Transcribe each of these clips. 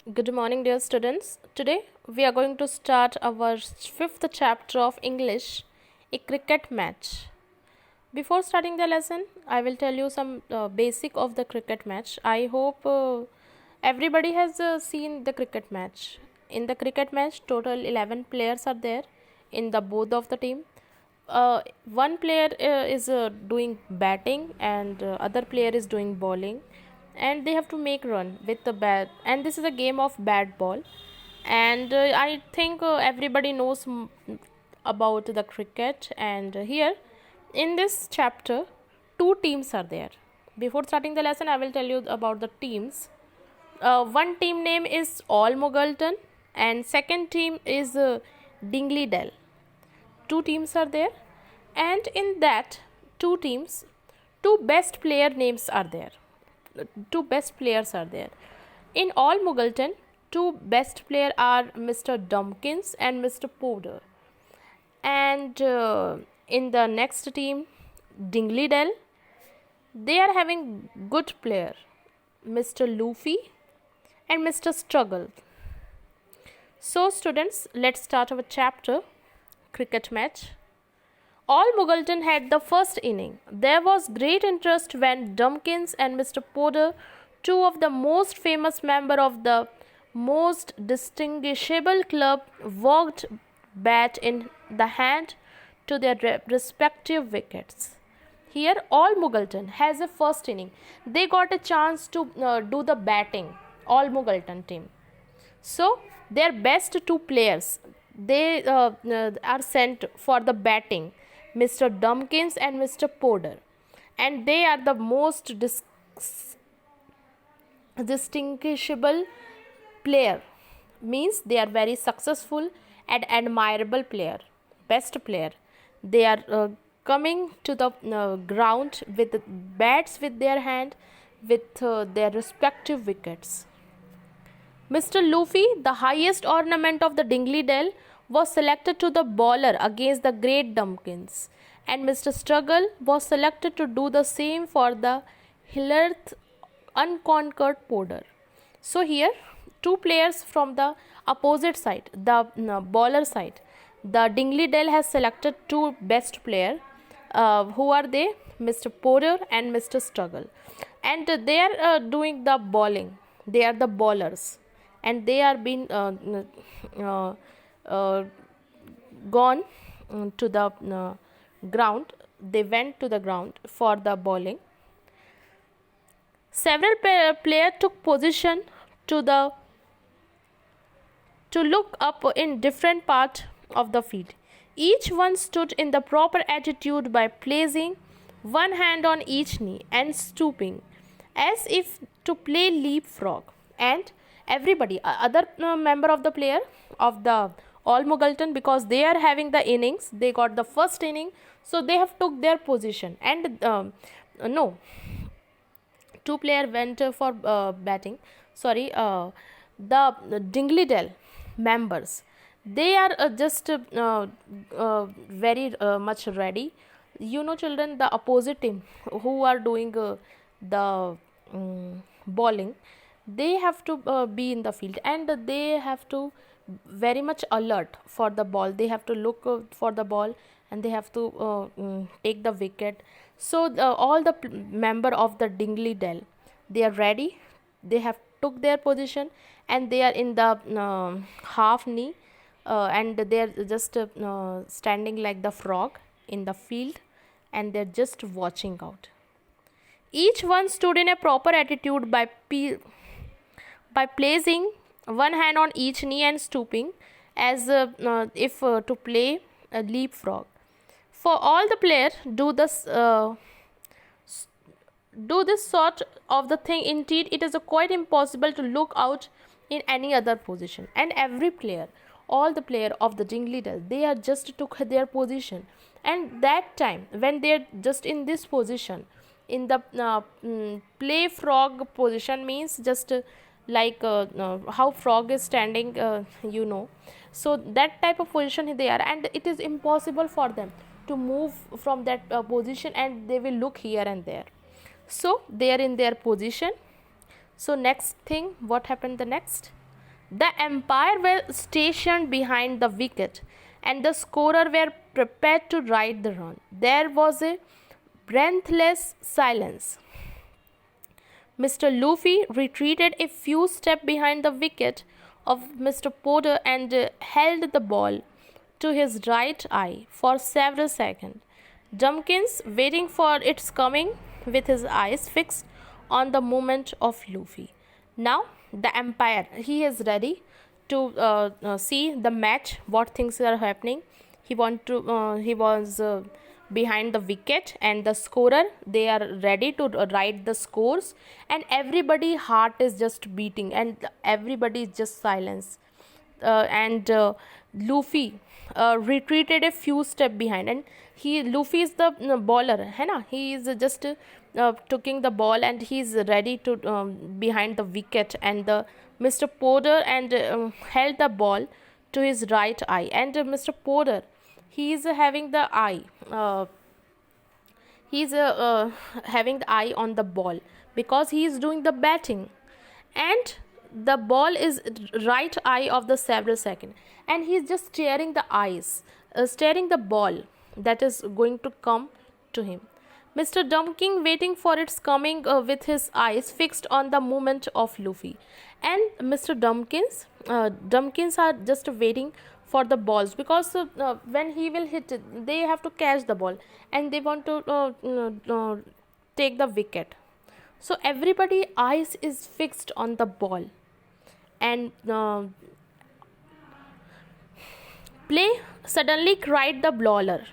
Good morning, dear students. Today we are going to start our fifth chapter of English, a cricket match. Before starting the lesson, I will tell you some basic of the cricket match. I hope everybody has seen the cricket match. In the cricket match, total 11 players are there in the both of the team. One player is doing batting and other player is doing bowling, and they have to make run with the bat, and this is a game of bat ball. And I think everybody knows about the cricket. And here in this chapter, two teams are there. Before starting the lesson, I will tell you about the teams. One team name is All Muggleton and second team is Dingley Dell. Two teams are there, and in that two teams, two best player names are there. Two best players are there. In All Muggleton, two best player are Mr. Dumpkins and Mr. Porter. And in the next team, Dingley Dell, they are having good player, Mr. Luffy and Mr. Struggle. So students, let's start our chapter, cricket match. All Muggleton had the first inning. There was great interest when Dumpkins and Mr. Porter, two of the most famous members of the most distinguishable club, walked bat in the hand to their respective wickets. Here, All Muggleton has a first inning. They got a chance to do the batting. All Muggleton team. So their best two players, they are sent for the batting, Mr. Dumpkins and Mr. Porter, and they are the most distinguishable player, means they are very successful and admirable player, best player. They are coming to the ground with bats with their hand, with their respective wickets. Mr. Luffy, the highest ornament of the Dingley Dell, was selected to the bowler against the great Dumpkins, and Mr. Struggle was selected to do the same for the Hillarth unconquered Porter. So here, two players from the opposite side, the bowler side, the Dingley Dell has selected two best player. Who are they? Mr. Porter and Mr. Struggle, and they are doing the bowling. They are the bowlers, and they are being gone to the ground. They went to the ground for the bowling. Several players took position to look up in different part of the field. Each one stood in the proper attitude by placing one hand on each knee and stooping, as if to play leapfrog. And everybody, other member of the player of the All Muggleton, because they are having the innings, they got the first inning, so they have took their position. And no, two player went for batting. Sorry, the Dingley Dell members, they are just very much ready. You know, children, the opposite team who are doing the bowling, they have to be in the field, and they have to very much alert for the ball. They have to look for the ball, and they have to take the wicket. So all the member of the Dingley Dell, they are ready. They have took their position, and they are in the half knee, and they are just standing like the frog in the field, and they are just watching out. Each one stood in a proper attitude by placing one hand on each knee and stooping, as if to play a leapfrog. For all the players do this sort of the thing. Indeed, it is quite impossible to look out in any other position. And every player, all the player of the Dingley Dell, they are just took their position. And that time, when they are just in this position, in the play frog position, means just like how frog is standing, you know. So that type of position they are, and it is impossible for them to move from that position, and they will look here and there. So they are in their position. So next thing, what happened the next? The umpire were stationed behind the wicket, and the scorer were prepared to ride the run. There was a breathless silence. Mr. Luffy retreated a few steps behind the wicket of Mr. Porter and held the ball to his right eye for several seconds. Dumpkins, waiting for its coming with his eyes fixed on the movement of Luffy. Now, the umpire, he is ready to see the match, what things are happening. He was behind the wicket, and the scorer, they are ready to write the scores, and everybody heart is just beating and everybody is just silence. And Luffy retreated a few steps behind, and Luffy is the bowler, है ना? He is just taking the ball, and he is ready to behind the wicket, and the Mr. Porter and held the ball to his right eye, and Mr. Porter, he is having the eye. He's having the eye on the ball because he is doing the batting, and the ball is right eye of the several second, and he's just staring the eyes, staring the ball that is going to come to him. Mr. Dumpkin waiting for its coming with his eyes fixed on the movement of Luffy, and Mr. Dumpkins are just waiting for the balls, because when he will hit it, they have to catch the ball, and they want to take the wicket. So everybody eyes is fixed on the ball, and play, suddenly cried the bowler.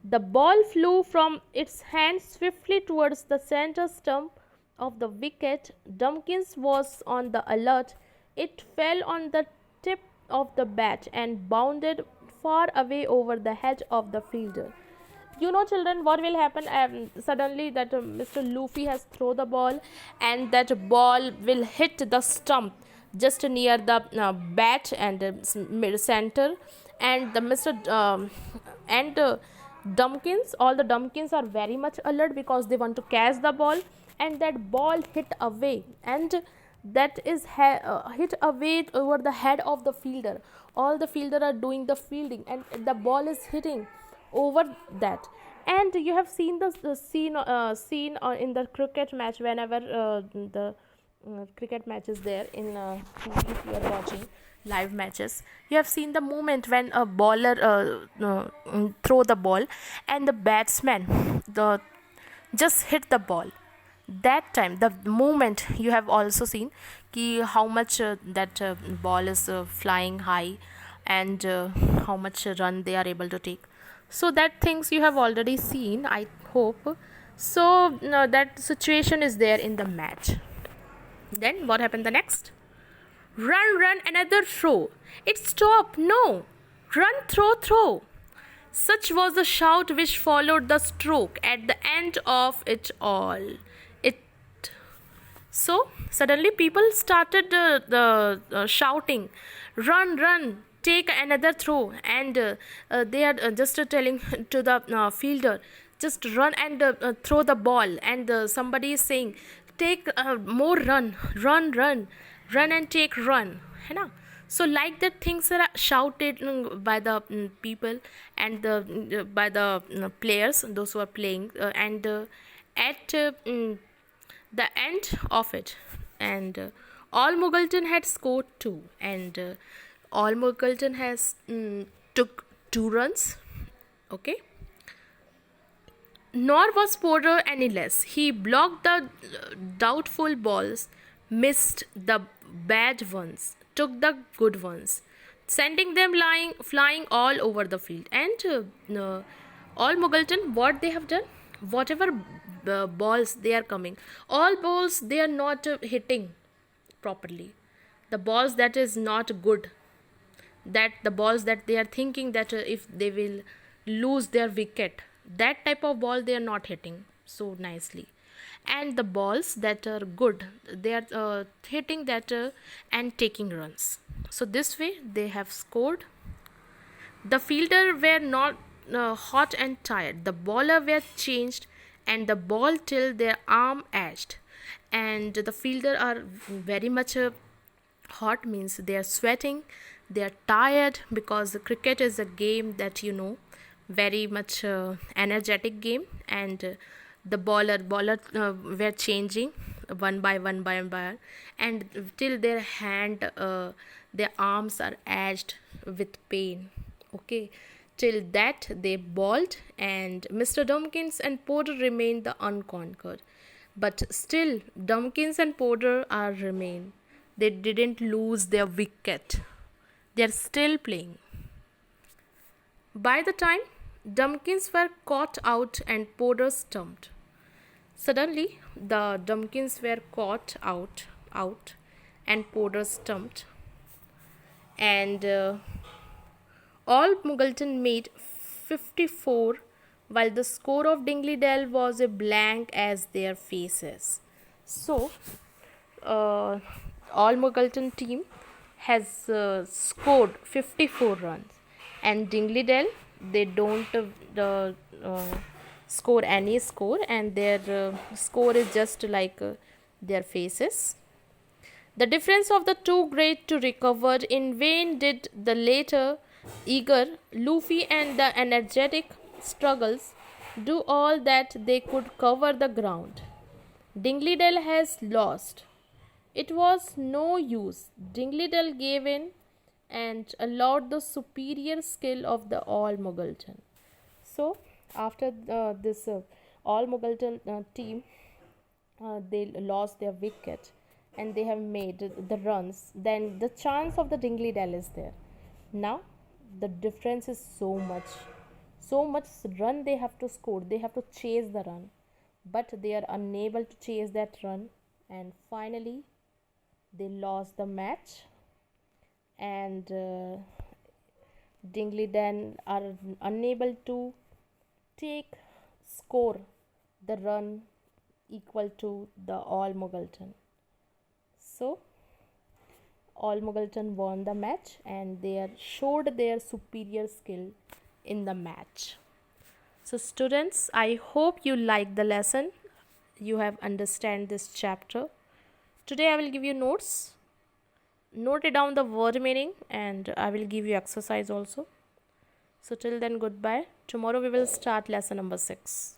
The ball flew from its hand swiftly towards the center stump of the wicket. Dumpkins was on the alert. It fell on the tip of the bat and bounded far away over the head of the fielder. You know, children, what will happen? Suddenly that Mr. Luffy has thrown the ball, and that ball will hit the stump just near the bat and mid center, and the Dumpkins, all the Dumpkins are very much alert because they want to catch the ball, and that ball hit away, and that is hit away over the head of the fielder. All the fielder are doing the fielding, and the ball is hitting over that. And you have seen the scene in the cricket match, whenever the cricket match is there in TV, if you are watching live matches, you have seen the moment when a bowler throw the ball, and the batsman just hit the ball. That time, the moment, you have also seen how much that ball is flying high, and how much run they are able to take. So that things you have already seen, I hope. So that situation is there in the match. Then what happened the next? Run, another throw. It stopped. No. Run, throw. Such was the shout which followed the stroke at the end of it all. So suddenly people started shouting, run, take another throw, and they are just telling to the fielder, just run and throw the ball, and somebody is saying, take more run and take run, है ना? So like that, things are shouted by the people, and by the players, those who are playing, and at the end of it, and all Muggleton had scored 2, and all Muggleton has took 2 runs. Okay. Nor was Porter any less. He blocked the doubtful balls, missed the bad ones, took the good ones, sending them flying all over the field. And all Muggleton, what they have done, whatever balls they are coming, all balls they are not hitting properly. The balls that is not good, that the balls that they are thinking that if they will lose their wicket, that type of ball they are not hitting so nicely. And the balls that are good, they are hitting that and taking runs. So this way they have scored. The fielder were not hot and tired. The bowler were changed, and the ball till their arm edged, and the fielder are very much hot means they are sweating, they are tired, because the cricket is a game that very much energetic game. And the bowler were changing one by one, and till their their arms are edged with pain. Okay, till that they bowled, and Mr. Dumpkins and Porter remained the unconquered. But still, Dumpkins and Porter are remain. They didn't lose their wicket. They are still playing. By the time Dumpkins were caught out and Porter stumped. Suddenly, the Dumpkins were caught out, and Porter stumped. And all Muggleton made 54, while the score of Dingley Dell was a blank as their faces. So, all Muggleton team has scored 54 runs, and Dingley Dell, they don't score any score, and their score is just like their faces. The difference of the two great to recover. In vain did the later eager, Luffy, and the energetic struggles do all that they could cover the ground. Dingley Dell has lost. It was no use. Dingley Dell gave in and allowed the superior skill of the all Muggleton. So, after this all Muggleton team, they lost their wicket and they have made the runs, then the chance of the Dingley Dell is there. Now, the difference is so much run they have to score. They have to chase the run, but they are unable to chase that run, and finally they lost the match. And Dingley then are unable to score the run equal to the all Muggleton. So all Muggleton won the match, and they showed their superior skill in the match. So students, I hope you like the lesson. You have understand this chapter. Today I will give you notes. Note it down the word meaning, and I will give you exercise also. So till then, goodbye. Tomorrow we will start lesson number 6.